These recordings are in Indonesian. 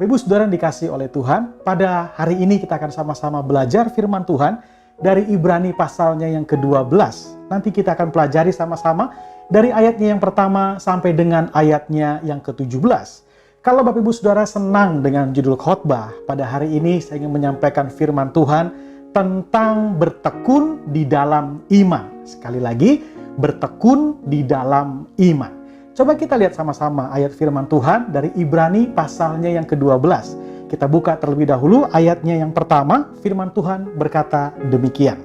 Bapak Ibu Saudara yang dikasihi oleh Tuhan, pada hari ini kita akan sama-sama belajar firman Tuhan dari Ibrani pasalnya yang ke-12. Nanti kita akan pelajari sama-sama dari ayatnya yang pertama sampai dengan ayatnya yang ke-17. Kalau Bapak Ibu Saudara senang dengan judul khotbah, pada hari ini saya ingin menyampaikan firman Tuhan tentang bertekun di dalam iman. Sekali lagi, bertekun di dalam iman. Coba kita lihat sama-sama ayat firman Tuhan dari Ibrani pasalnya yang ke-12. Kita buka terlebih dahulu ayatnya yang pertama, firman Tuhan berkata demikian.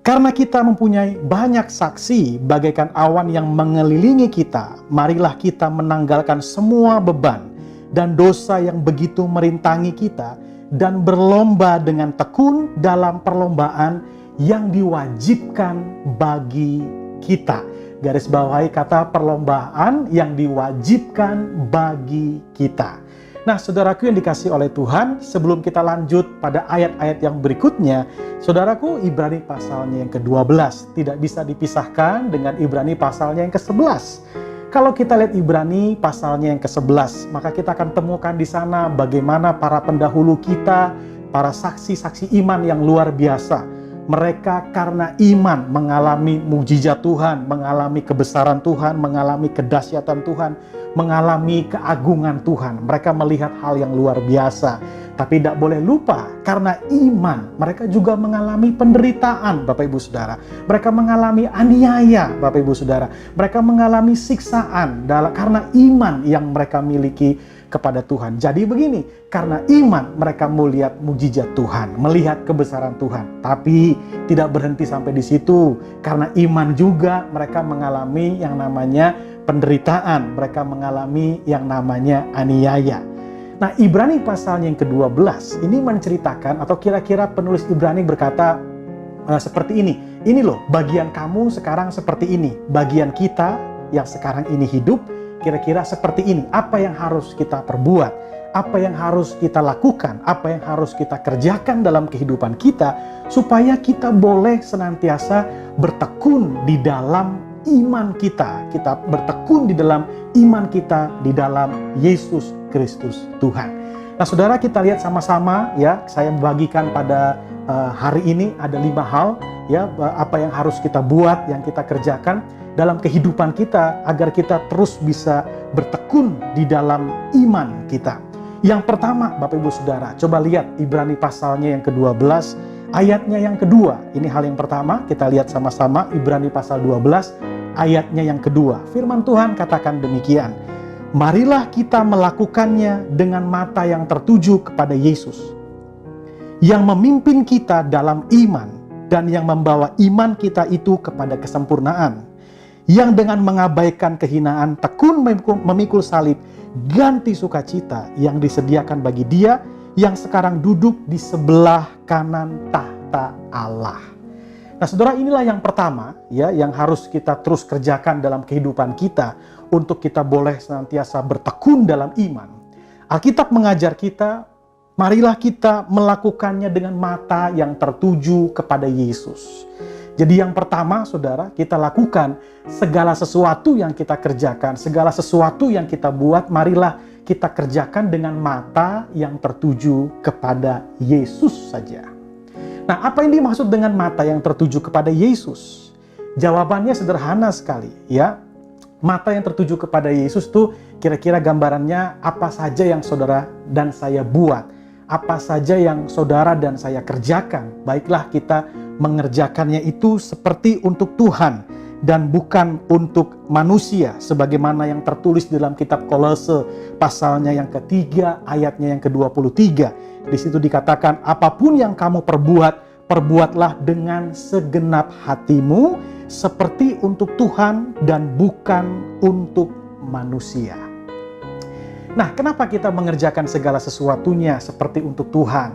Karena kita mempunyai banyak saksi bagaikan awan yang mengelilingi kita, marilah kita menanggalkan semua beban dan dosa yang begitu merintangi kita dan berlomba dengan tekun dalam perlombaan yang diwajibkan bagi kita. Garis bawahi kata perlombaan yang diwajibkan bagi kita. Nah, saudaraku yang dikasihi oleh Tuhan, sebelum kita lanjut pada ayat-ayat yang berikutnya, saudaraku, Ibrani pasalnya yang ke-12 tidak bisa dipisahkan dengan Ibrani pasalnya yang ke-11. Kalau kita lihat Ibrani pasalnya yang ke-11, maka kita akan temukan di sana bagaimana para pendahulu kita, para saksi-saksi iman yang luar biasa. Mereka karena iman mengalami mukjizat Tuhan, mengalami kebesaran Tuhan, mengalami kedahsyatan Tuhan, mengalami keagungan Tuhan. Mereka melihat hal yang luar biasa. Tapi tidak boleh lupa, karena iman, mereka juga mengalami penderitaan, Bapak Ibu Saudara. Mereka mengalami aniaya, Bapak Ibu Saudara. Mereka mengalami siksaan karena iman yang mereka miliki kepada Tuhan. Jadi begini, karena iman mereka melihat mukjizat Tuhan, melihat kebesaran Tuhan. Tapi tidak berhenti sampai di situ. Karena iman juga mereka mengalami yang namanya penderitaan, mereka mengalami yang namanya aniaya. Nah, Ibrani pasalnya yang ke-12 ini menceritakan, atau kira-kira penulis Ibrani berkata seperti ini. Ini loh, bagian kamu sekarang seperti ini. Bagian kita yang sekarang ini hidup, kira-kira seperti ini. Apa yang harus kita perbuat? Apa yang harus kita lakukan? Apa yang harus kita kerjakan dalam kehidupan kita supaya kita boleh senantiasa bertekun di dalam iman kita. Kita bertekun di dalam iman kita di dalam Yesus Kristus Tuhan. Nah, saudara, kita lihat sama-sama ya. Saya membagikan pada hari ini ada 5 hal ya, apa yang harus kita buat, yang kita kerjakan dalam kehidupan kita agar kita terus bisa bertekun di dalam iman kita. Yang pertama, Bapak Ibu Saudara, coba lihat Ibrani pasalnya yang ke-12, ayatnya yang kedua. Ini hal yang pertama, kita lihat sama-sama Ibrani pasal 12, ayatnya yang kedua. Firman Tuhan katakan demikian. Marilah kita melakukannya dengan mata yang tertuju kepada Yesus, yang memimpin kita dalam iman dan yang membawa iman kita itu kepada kesempurnaan, yang dengan mengabaikan kehinaan tekun memikul salib, ganti sukacita yang disediakan bagi Dia yang sekarang duduk di sebelah kanan tahta Allah. Nah, saudara, inilah yang pertama ya, yang harus kita terus kerjakan dalam kehidupan kita untuk kita boleh senantiasa bertekun dalam iman. Alkitab mengajar kita, marilah kita melakukannya dengan mata yang tertuju kepada Yesus. Jadi yang pertama, saudara, kita lakukan segala sesuatu yang kita kerjakan, segala sesuatu yang kita buat, marilah kita kerjakan dengan mata yang tertuju kepada Yesus saja. Nah, apa yang dimaksud dengan mata yang tertuju kepada Yesus? Jawabannya sederhana sekali, ya. Mata yang tertuju kepada Yesus tuh kira-kira gambarannya apa saja yang saudara dan saya buat, apa saja yang saudara dan saya kerjakan. Baiklah kita mengerjakannya itu seperti untuk Tuhan dan bukan untuk manusia, sebagaimana yang tertulis dalam kitab Kolose pasalnya yang ketiga ayatnya yang ke-23. Di situ dikatakan, apapun yang kamu perbuat, perbuatlah dengan segenap hatimu seperti untuk Tuhan dan bukan untuk manusia. Nah, kenapa kita mengerjakan segala sesuatunya seperti untuk Tuhan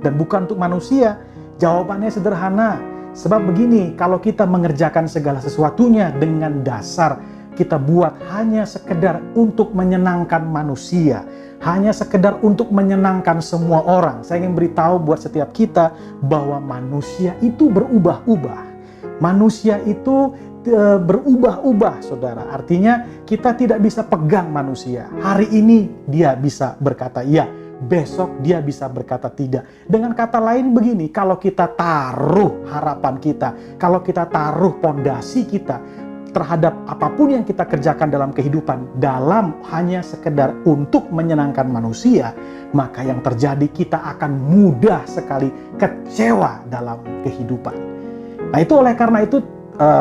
dan bukan untuk manusia? Jawabannya sederhana. Sebab begini, kalau kita mengerjakan segala sesuatunya dengan dasar kita buat hanya sekedar untuk menyenangkan manusia, hanya sekedar untuk menyenangkan semua orang, saya ingin beritahu buat setiap kita bahwa manusia itu berubah-ubah. Manusia itu berubah-ubah, saudara. Artinya kita tidak bisa pegang manusia. Hari ini dia bisa berkata iya, besok dia bisa berkata tidak. Dengan kata lain begini, kalau kita taruh harapan kita, kalau kita taruh pondasi kita terhadap apapun yang kita kerjakan dalam kehidupan, dalam hanya sekedar untuk menyenangkan manusia, maka yang terjadi kita akan mudah sekali kecewa dalam kehidupan. Nah itu oleh karena itu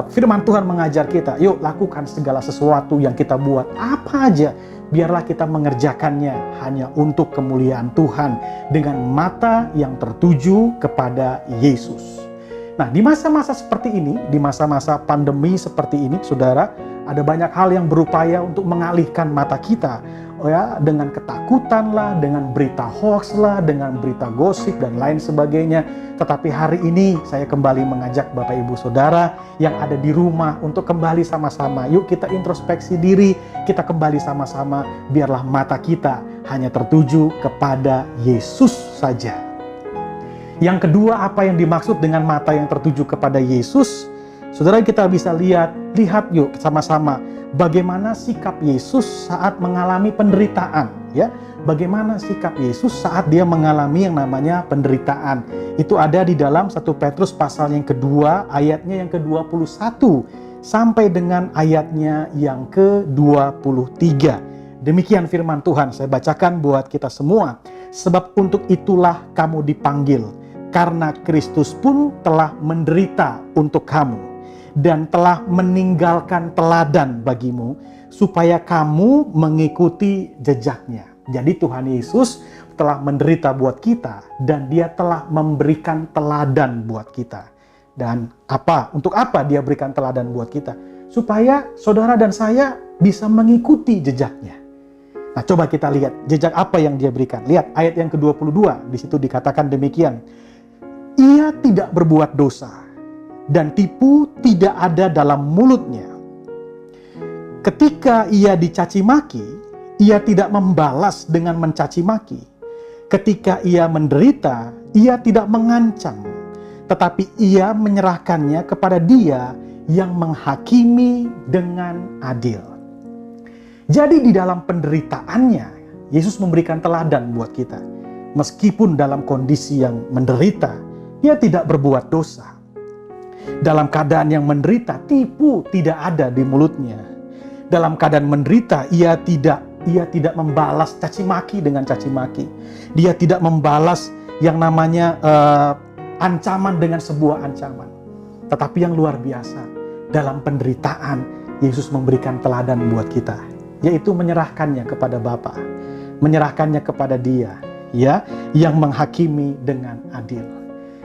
firman Tuhan mengajar kita, yuk lakukan segala sesuatu yang kita buat, apa aja, biarlah kita mengerjakannya hanya untuk kemuliaan Tuhan dengan mata yang tertuju kepada Yesus. Nah, di masa-masa seperti ini, di masa-masa pandemi seperti ini, saudara, ada banyak hal yang berupaya untuk mengalihkan mata kita, ya, dengan ketakutan lah, dengan berita hoax lah, dengan berita gosip dan lain sebagainya. Tetapi hari ini saya kembali mengajak Bapak Ibu Saudara yang ada di rumah untuk kembali sama-sama. Yuk kita introspeksi diri, kita kembali sama-sama, biarlah mata kita hanya tertuju kepada Yesus saja. Yang kedua, apa yang dimaksud dengan mata yang tertuju kepada Yesus? Saudara, kita bisa lihat yuk sama-sama bagaimana sikap Yesus saat mengalami penderitaan, ya. Bagaimana sikap Yesus saat dia mengalami yang namanya penderitaan. Itu ada di dalam 1 Petrus pasal yang kedua, ayatnya yang ke-21 sampai dengan ayatnya yang ke-23. Demikian firman Tuhan, saya bacakan buat kita semua. Sebab untuk itulah kamu dipanggil, karena Kristus pun telah menderita untuk kamu dan telah meninggalkan teladan bagimu supaya kamu mengikuti jejaknya. Jadi Tuhan Yesus telah menderita buat kita dan dia telah memberikan teladan buat kita. Dan untuk apa dia berikan teladan buat kita? Supaya saudara dan saya bisa mengikuti jejaknya. Nah, coba kita lihat jejak apa yang dia berikan. Lihat ayat yang ke-22, di situ dikatakan demikian. Ia tidak berbuat dosa, dan tipu tidak ada dalam mulutnya. Ketika ia dicaci maki, ia tidak membalas dengan mencaci maki. Ketika ia menderita, ia tidak mengancam, tetapi ia menyerahkannya kepada Dia yang menghakimi dengan adil. Jadi di dalam penderitaannya, Yesus memberikan teladan buat kita. Meskipun dalam kondisi yang menderita, dia tidak berbuat dosa. Dalam keadaan yang menderita, tipu tidak ada di mulutnya. Dalam keadaan menderita, ia tidak membalas caci maki dengan caci maki. Dia tidak membalas yang namanya ancaman dengan sebuah ancaman. Tetapi yang luar biasa, dalam penderitaan, Yesus memberikan teladan buat kita, yaitu menyerahkannya kepada Bapa, menyerahkannya kepada Dia, ya, yang menghakimi dengan adil.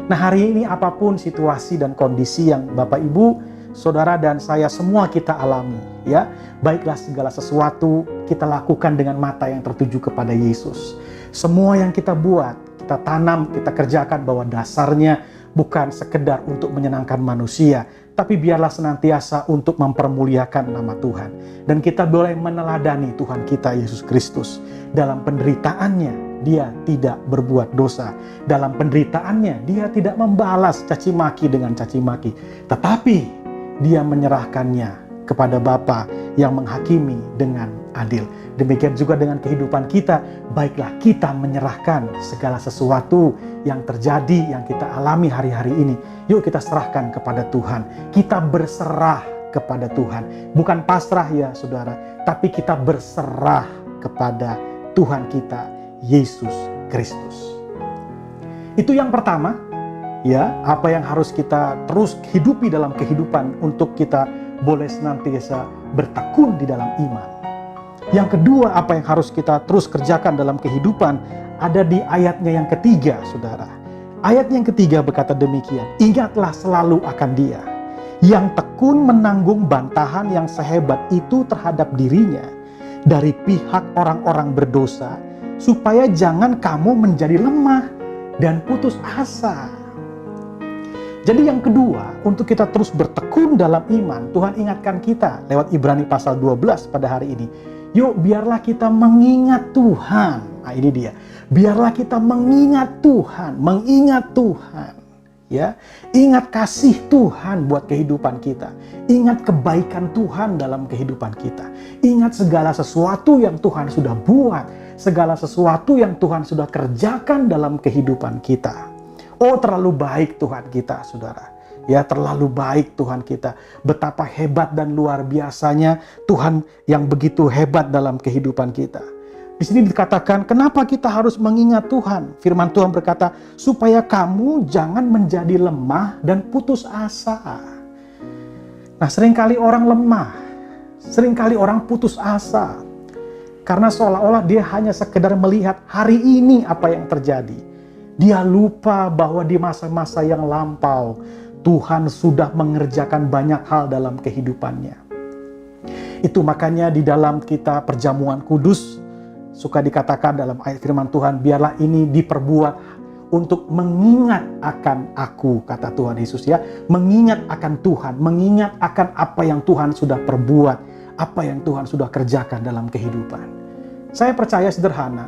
Nah, hari ini apapun situasi dan kondisi yang Bapak Ibu, Saudara dan saya semua kita alami, ya, baiklah segala sesuatu kita lakukan dengan mata yang tertuju kepada Yesus. Semua yang kita buat, kita tanam, kita kerjakan bahwa dasarnya bukan sekedar untuk menyenangkan manusia, tapi biarlah senantiasa untuk mempermuliakan nama Tuhan. Dan kita boleh meneladani Tuhan kita Yesus Kristus. Dalam penderitaannya, dia tidak berbuat dosa. Dalam penderitaannya, dia tidak membalas caci maki dengan caci maki. Tetapi dia menyerahkannya kepada Bapa yang menghakimi dengan adil. Demikian juga dengan kehidupan kita. Baiklah kita menyerahkan segala sesuatu yang terjadi, yang kita alami hari-hari ini. Yuk kita serahkan kepada Tuhan. Kita berserah kepada Tuhan. Bukan pasrah ya saudara, tapi kita berserah kepada Tuhan kita, Yesus Kristus. Itu yang pertama, ya, apa yang harus kita terus hidupi dalam kehidupan untuk kita boleh senantiasa bertekun di dalam iman. Yang kedua, apa yang harus kita terus kerjakan dalam kehidupan ada di ayatnya yang ketiga, saudara. Ayat yang ketiga berkata demikian, ingatlah selalu akan Dia yang tekun menanggung bantahan yang sehebat itu terhadap dirinya dari pihak orang-orang berdosa, supaya jangan kamu menjadi lemah dan putus asa. Jadi yang kedua, untuk kita terus bertekun dalam iman, Tuhan ingatkan kita lewat Ibrani pasal 12 pada hari ini. Yuk biarlah kita mengingat Tuhan. Nah ini dia. Biarlah kita mengingat Tuhan, Ya, ingat kasih Tuhan buat kehidupan kita. Ingat kebaikan Tuhan dalam kehidupan kita. Ingat segala sesuatu yang Tuhan sudah buat, segala sesuatu yang Tuhan sudah kerjakan dalam kehidupan kita. Oh, terlalu baik Tuhan kita, saudara. Ya, terlalu baik Tuhan kita. Betapa hebat dan luar biasanya Tuhan yang begitu hebat dalam kehidupan kita. Di sini dikatakan, kenapa kita harus mengingat Tuhan? Firman Tuhan berkata, supaya kamu jangan menjadi lemah dan putus asa. Nah, seringkali orang lemah, seringkali orang putus asa. Karena seolah-olah dia hanya sekedar melihat hari ini apa yang terjadi. Dia lupa bahwa di masa-masa yang lampau, Tuhan sudah mengerjakan banyak hal dalam kehidupannya. Itu makanya di dalam kita perjamuan kudus, suka dikatakan dalam ayat firman Tuhan, biarlah ini diperbuat untuk mengingat akan aku, kata Tuhan Yesus ya. Mengingat akan Tuhan, mengingat akan apa yang Tuhan sudah perbuat, apa yang Tuhan sudah kerjakan dalam kehidupan. Saya percaya sederhana,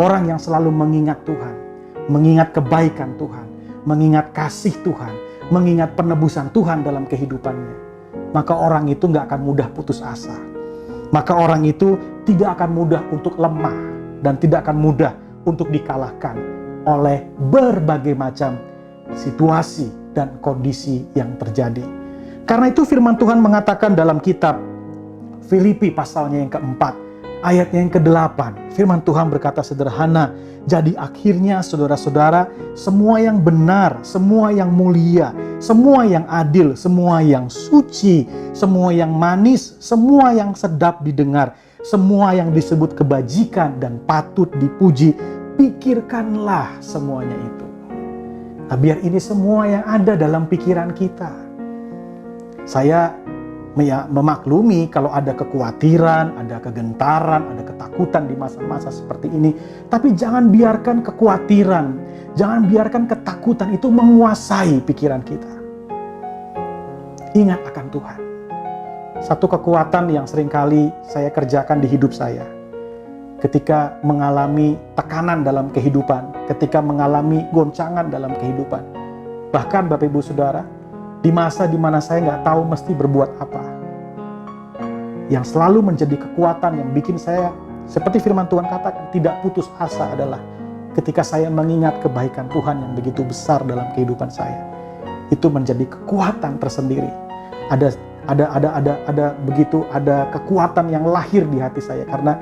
orang yang selalu mengingat Tuhan, mengingat kebaikan Tuhan, mengingat kasih Tuhan, mengingat penebusan Tuhan dalam kehidupannya, maka orang itu gak akan mudah putus asa. Maka orang itu tidak akan mudah untuk lemah dan tidak akan mudah untuk dikalahkan oleh berbagai macam situasi dan kondisi yang terjadi. Karena itu firman Tuhan mengatakan dalam kitab Filipi pasalnya yang keempat, ayatnya yang ke-8, firman Tuhan berkata sederhana, jadi akhirnya saudara-saudara, semua yang benar, semua yang mulia, semua yang adil, semua yang suci, semua yang manis, semua yang sedap didengar, semua yang disebut kebajikan dan patut dipuji, pikirkanlah semuanya itu. Nah, biar ini semua yang ada dalam pikiran kita. Saya memaklumi kalau ada kekhawatiran, ada kegentaran, ada ketakutan di masa-masa seperti ini. Tapi jangan biarkan kekhawatiran, jangan biarkan ketakutan itu menguasai pikiran kita. Ingat akan Tuhan. Satu kekuatan yang seringkali saya kerjakan di hidup saya, ketika mengalami tekanan dalam kehidupan, ketika mengalami goncangan dalam kehidupan. Bahkan Bapak Ibu Saudara, di masa di mana saya nggak tahu mesti berbuat apa, yang selalu menjadi kekuatan yang bikin saya, seperti firman Tuhan katakan, tidak putus asa adalah ketika saya mengingat kebaikan Tuhan yang begitu besar dalam kehidupan saya. Itu menjadi kekuatan tersendiri. Ada kekuatan yang lahir di hati saya karena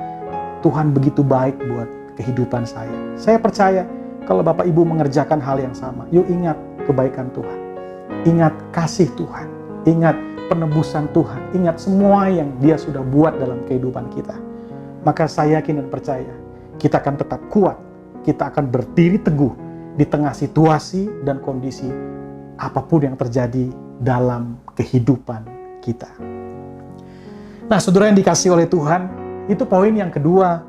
Tuhan begitu baik buat kehidupan saya. Saya percaya kalau Bapak Ibu mengerjakan hal yang sama, yuk ingat kebaikan Tuhan. Ingat kasih Tuhan, ingat penebusan Tuhan, ingat semua yang Dia sudah buat dalam kehidupan kita. Maka saya yakin dan percaya, kita akan tetap kuat, kita akan berdiri teguh di tengah situasi dan kondisi apapun yang terjadi dalam kehidupan kita. Nah, saudara yang dikasihi oleh Tuhan, itu poin yang kedua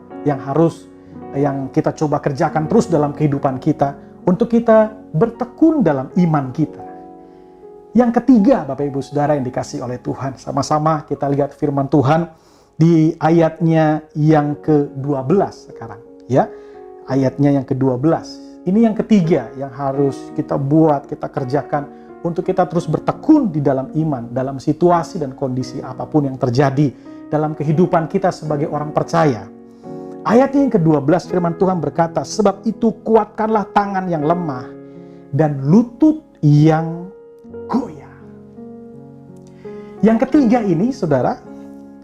yang kita coba kerjakan terus dalam kehidupan kita, untuk kita bertekun dalam iman kita. Yang ketiga, Bapak Ibu Saudara yang dikasihi oleh Tuhan, sama-sama kita lihat firman Tuhan di ayatnya yang ke-12 sekarang, ya. Ayatnya yang ke-12. Ini yang ketiga yang harus kita buat, kita kerjakan untuk kita terus bertekun di dalam iman, dalam situasi dan kondisi apapun yang terjadi dalam kehidupan kita sebagai orang percaya. Ayatnya yang ke-12 firman Tuhan berkata, sebab itu kuatkanlah tangan yang lemah dan lutut yang goyah. Yang ketiga ini, saudara,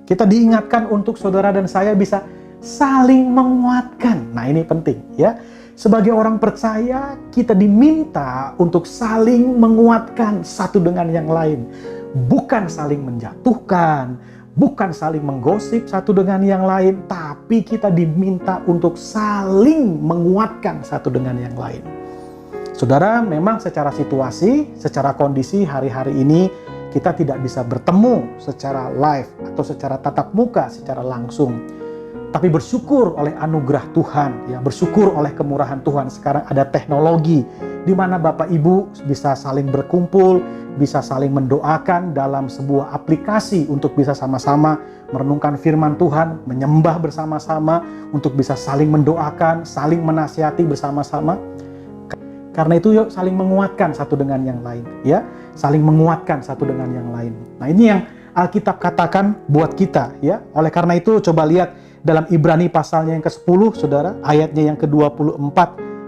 kita diingatkan untuk saudara dan saya bisa saling menguatkan. Nah, ini penting ya. Sebagai orang percaya, kita diminta untuk saling menguatkan satu dengan yang lain. Bukan saling menjatuhkan, bukan saling menggosip satu dengan yang lain, tapi kita diminta untuk saling menguatkan satu dengan yang lain. Saudara, memang secara situasi, secara kondisi hari-hari ini, kita tidak bisa bertemu secara live atau secara tatap muka, secara langsung. Tapi bersyukur oleh anugerah Tuhan, ya, bersyukur oleh kemurahan Tuhan. Sekarang ada teknologi di mana Bapak Ibu bisa saling berkumpul, bisa saling mendoakan dalam sebuah aplikasi untuk bisa sama-sama merenungkan firman Tuhan, menyembah bersama-sama, untuk bisa saling mendoakan, saling menasihati bersama-sama. Karena itu yuk saling menguatkan satu dengan yang lain, ya. Saling menguatkan satu dengan yang lain. Nah, ini yang Alkitab katakan buat kita, ya. Oleh karena itu coba lihat dalam Ibrani pasalnya yang ke-10, Saudara, ayatnya yang ke-24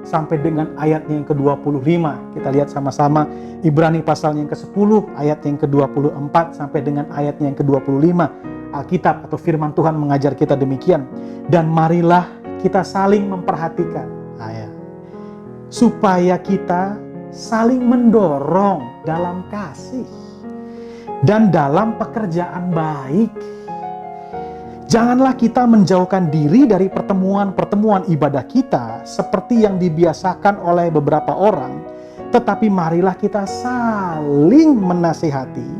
sampai dengan ayatnya yang ke-25. Kita lihat sama-sama Ibrani pasalnya yang ke-10, ayat yang ke-24 sampai dengan ayatnya yang ke-25. Alkitab atau firman Tuhan mengajar kita demikian. Dan marilah kita saling memperhatikan. Supaya kita saling mendorong dalam kasih dan dalam pekerjaan baik. Janganlah kita menjauhkan diri dari pertemuan-pertemuan ibadah kita seperti yang dibiasakan oleh beberapa orang, tetapi marilah kita saling menasihati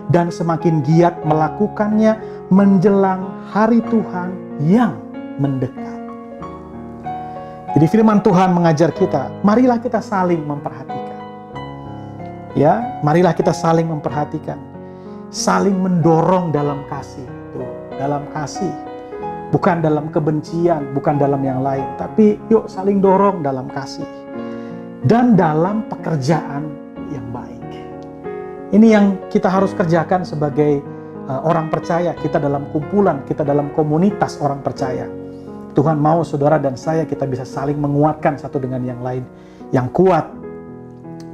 dan semakin giat melakukannya menjelang hari Tuhan yang mendekat. Jadi firman Tuhan mengajar kita, marilah kita saling memperhatikan. Ya, marilah kita saling memperhatikan. Saling mendorong dalam kasih. Tuh, dalam kasih. Bukan dalam kebencian, bukan dalam yang lain. Tapi yuk saling dorong dalam kasih. Dan dalam pekerjaan yang baik. Ini yang kita harus kerjakan sebagai orang percaya. Kita dalam kumpulan, kita dalam komunitas orang percaya. Tuhan mau saudara dan saya kita bisa saling menguatkan satu dengan yang lain. Yang kuat,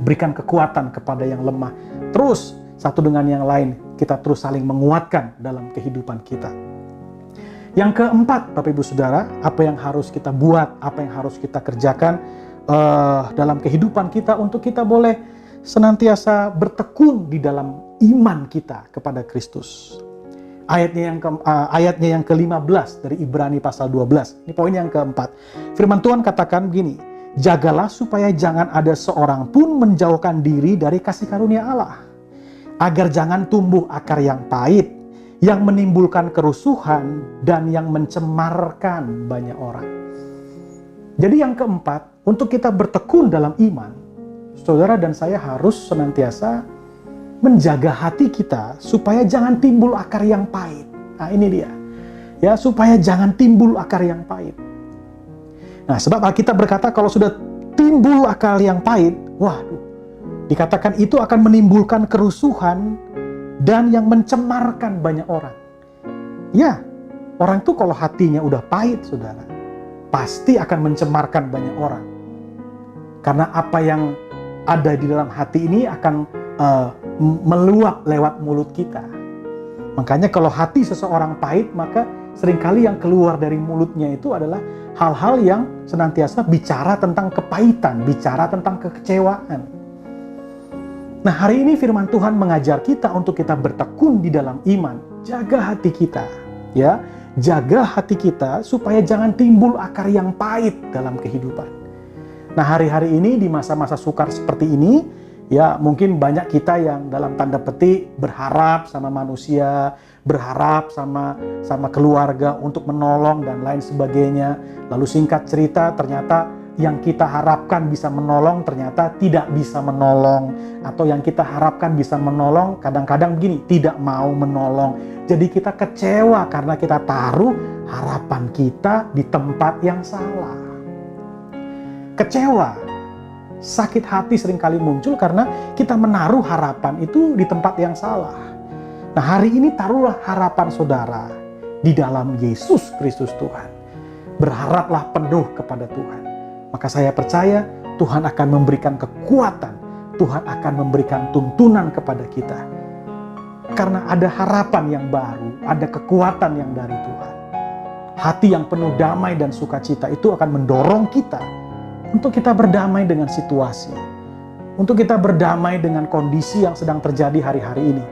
berikan kekuatan kepada yang lemah. Terus satu dengan yang lain, kita terus saling menguatkan dalam kehidupan kita. Yang keempat, Bapak Ibu Saudara, apa yang harus kita buat, apa yang harus kita kerjakan dalam kehidupan kita untuk kita boleh senantiasa bertekun di dalam iman kita kepada Kristus. Ayatnya yang ke-15 dari Ibrani pasal 12. Ini poin yang keempat. Firman Tuhan katakan begini, jagalah supaya jangan ada seorang pun menjauhkan diri dari kasih karunia Allah, agar jangan tumbuh akar yang pahit, yang menimbulkan kerusuhan dan yang mencemarkan banyak orang. Jadi yang keempat, untuk kita bertekun dalam iman, saudara dan saya harus senantiasa menjaga hati kita supaya jangan timbul akar yang pahit. Nah, ini dia. Ya, supaya jangan timbul akar yang pahit. Nah, sebab Alkitab berkata kalau sudah timbul akar yang pahit, waduh, dikatakan itu akan menimbulkan kerusuhan dan yang mencemarkan banyak orang. Ya, orang tuh kalau hatinya udah pahit, saudara, pasti akan mencemarkan banyak orang. Karena apa yang ada di dalam hati ini akan meluap lewat mulut kita. Makanya kalau hati seseorang pahit, maka seringkali yang keluar dari mulutnya itu adalah hal-hal yang senantiasa bicara tentang kepahitan, bicara tentang kekecewaan. Nah, hari ini firman Tuhan mengajar kita untuk kita bertekun di dalam iman. Jaga hati kita, ya. Jaga hati kita supaya jangan timbul akar yang pahit dalam kehidupan. Nah, hari-hari ini di masa-masa sukar seperti ini, ya mungkin banyak kita yang dalam tanda petik berharap sama manusia, berharap sama keluarga untuk menolong dan lain sebagainya. Lalu singkat cerita ternyata yang kita harapkan bisa menolong ternyata tidak bisa menolong. Atau yang kita harapkan bisa menolong kadang-kadang begini, tidak mau menolong. Jadi kita kecewa karena kita taruh harapan kita di tempat yang salah. Kecewa. Sakit hati seringkali muncul karena kita menaruh harapan itu di tempat yang salah. Nah, hari ini taruhlah harapan saudara di dalam Yesus Kristus Tuhan. Berharaplah penuh kepada Tuhan. Maka saya percaya Tuhan akan memberikan kekuatan. Tuhan akan memberikan tuntunan kepada kita. Karena ada harapan yang baru, ada kekuatan yang dari Tuhan. Hati yang penuh damai dan sukacita itu akan mendorong kita untuk kita berdamai dengan situasi, untuk kita berdamai dengan kondisi yang sedang terjadi hari-hari ini.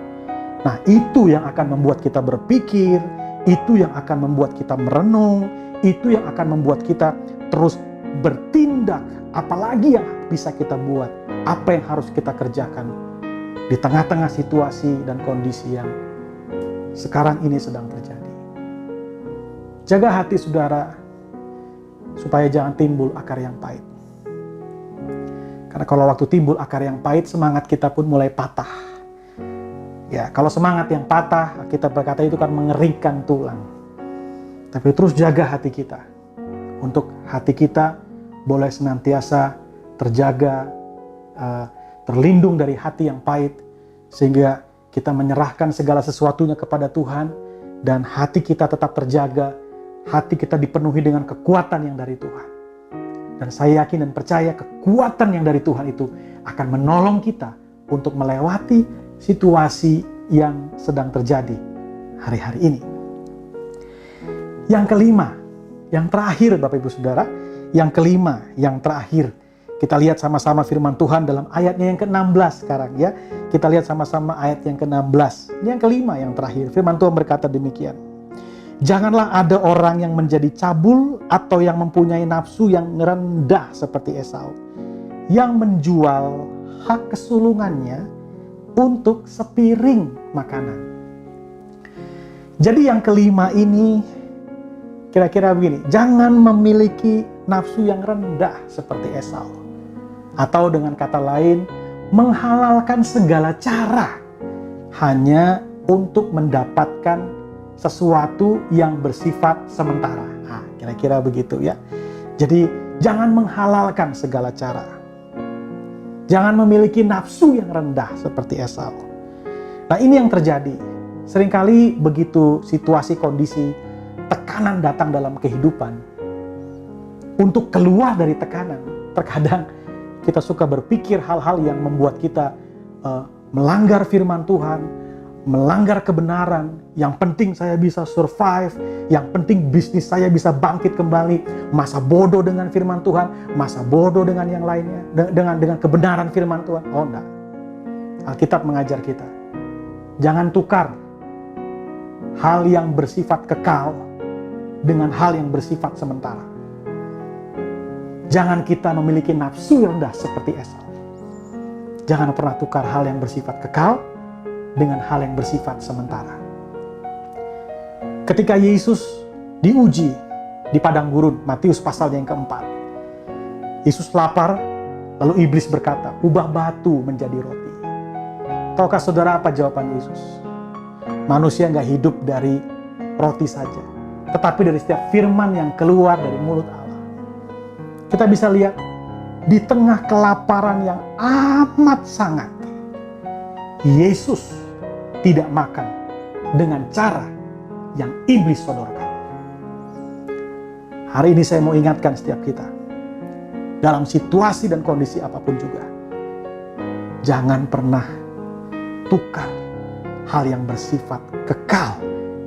Nah, itu yang akan membuat kita berpikir, itu yang akan membuat kita merenung, itu yang akan membuat kita terus bertindak. Apalagi yang bisa kita buat, apa yang harus kita kerjakan di tengah-tengah situasi dan kondisi yang sekarang ini sedang terjadi. Jaga hati saudara, supaya jangan timbul akar yang pahit. Karena kalau waktu timbul akar yang pahit, semangat kita pun mulai patah. Ya, kalau semangat yang patah, kita berkata itu kan mengeringkan tulang. Tapi terus jaga hati kita. Untuk hati kita boleh senantiasa terjaga, terlindung dari hati yang pahit, sehingga kita menyerahkan segala sesuatunya kepada Tuhan, dan hati kita tetap terjaga, hati kita dipenuhi dengan kekuatan yang dari Tuhan. Dan saya yakin dan percaya kekuatan yang dari Tuhan itu akan menolong kita untuk melewati situasi yang sedang terjadi hari-hari ini. Yang kelima, yang terakhir Bapak Ibu Saudara, yang kelima, yang terakhir. Kita lihat sama-sama firman Tuhan dalam ayatnya yang ke-16 sekarang ya. Kita lihat sama-sama ayat yang ke-16. Ini yang kelima, yang terakhir. Firman Tuhan berkata demikian. Janganlah ada orang yang menjadi cabul atau yang mempunyai nafsu yang rendah seperti Esau, yang menjual hak kesulungannya untuk sepiring makanan. Jadi yang kelima ini kira-kira begini, jangan memiliki nafsu yang rendah seperti Esau. Atau dengan kata lain, menghalalkan segala cara hanya untuk mendapatkan sesuatu yang bersifat sementara. Nah, kira-kira begitu ya. Jadi jangan menghalalkan segala cara. Jangan memiliki nafsu yang rendah seperti Esau. Nah, ini yang terjadi. Seringkali begitu situasi, kondisi, tekanan datang dalam kehidupan. Untuk keluar dari tekanan, terkadang kita suka berpikir hal-hal yang membuat kita melanggar firman Tuhan, melanggar kebenaran. Yang penting saya bisa survive, yang penting bisnis saya bisa bangkit kembali. Masa bodoh dengan firman Tuhan, masa bodoh dengan yang lainnya, dengan kebenaran firman Tuhan. Oh enggak. Alkitab mengajar kita, jangan tukar hal yang bersifat kekal dengan hal yang bersifat sementara. Jangan kita memiliki nafsu yang rendah seperti Esau. Jangan pernah tukar hal yang bersifat kekal dengan hal yang bersifat sementara. Ketika Yesus diuji di padang gurun, Matius pasal yang keempat. Yesus lapar, lalu iblis berkata, ubah batu menjadi roti. Tahukah saudara apa jawaban Yesus? Manusia nggak hidup dari roti saja, tetapi dari setiap firman yang keluar dari mulut Allah. Kita bisa lihat, di tengah kelaparan yang amat sangat, Yesus tidak makan dengan cara yang iblis sodorkan. Hari ini saya mau ingatkan setiap kita, dalam situasi dan kondisi apapun juga, jangan pernah tukar hal yang bersifat kekal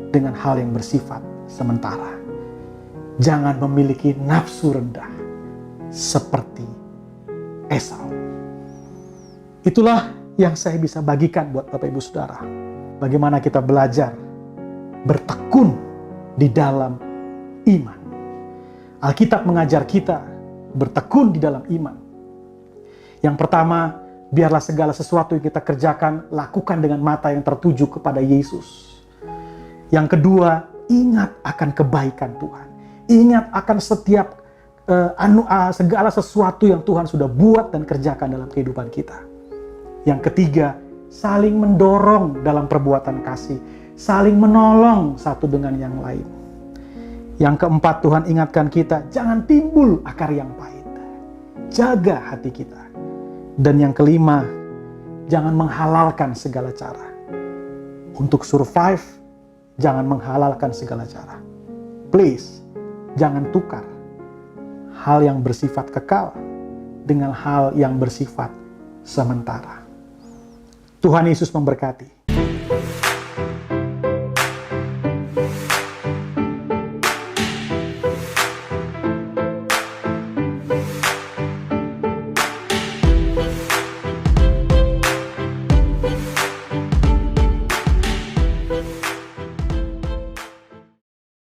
dengan hal yang bersifat sementara. Jangan memiliki nafsu rendah seperti Esau. Itulah yang saya bisa bagikan buat Bapak Ibu Saudara. Bagaimana kita belajar bertekun di dalam iman. Alkitab mengajar kita bertekun di dalam iman. Yang pertama, biarlah segala sesuatu yang kita kerjakan, lakukan dengan mata yang tertuju kepada Yesus. Yang kedua, ingat akan kebaikan Tuhan. Ingat akan setiap segala sesuatu yang Tuhan sudah buat dan kerjakan dalam kehidupan kita. Yang ketiga, saling mendorong dalam perbuatan kasih, saling menolong satu dengan yang lain. Yang keempat, Tuhan ingatkan kita, jangan timbul akar yang pahit. Jaga hati kita. Dan yang kelima, jangan menghalalkan segala cara. Untuk survive, jangan menghalalkan segala cara. Please, jangan tukar hal yang bersifat kekal dengan hal yang bersifat sementara. Tuhan Yesus memberkati.